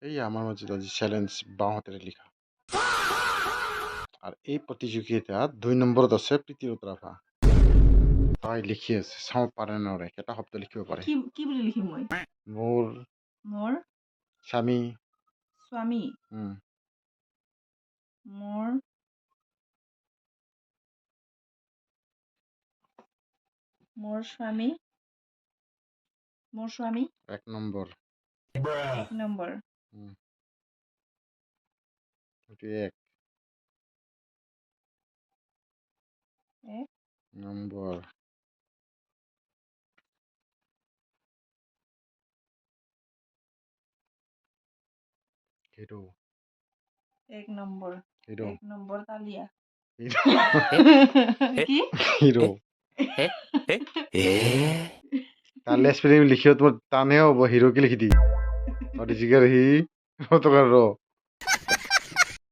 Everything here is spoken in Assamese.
এই আমাৰ মাঝে আজি চ্যালেঞ্জ বাঁ হাতেৰে লিখা আৰ এই প্ৰতিযোগিতাত 2 নম্বৰত আছে প্ৰীতিৰ উত্তৰাভা তাই লিখি আছে চাওঁ পাৰে নৰে কেইটা শব্দ লিখিব পাৰে কি বুলি লিখিম মই মোৰ মোৰ স্বামী স্বামী উম, মোৰ মোৰ স্বামী এক নম্বৰ এক নম্বৰ এইটো এক এক নম্বৰ হিৰো এক নম্বৰ হিৰো এক নম্বৰ তালিয়া হিৰো কি হিৰো তালে স্পেলিং লিখিও তোমাৰ টানেও হবো হিৰো কি লিখি দি অৰিজিগাৰ হি অতকাৰ ৰ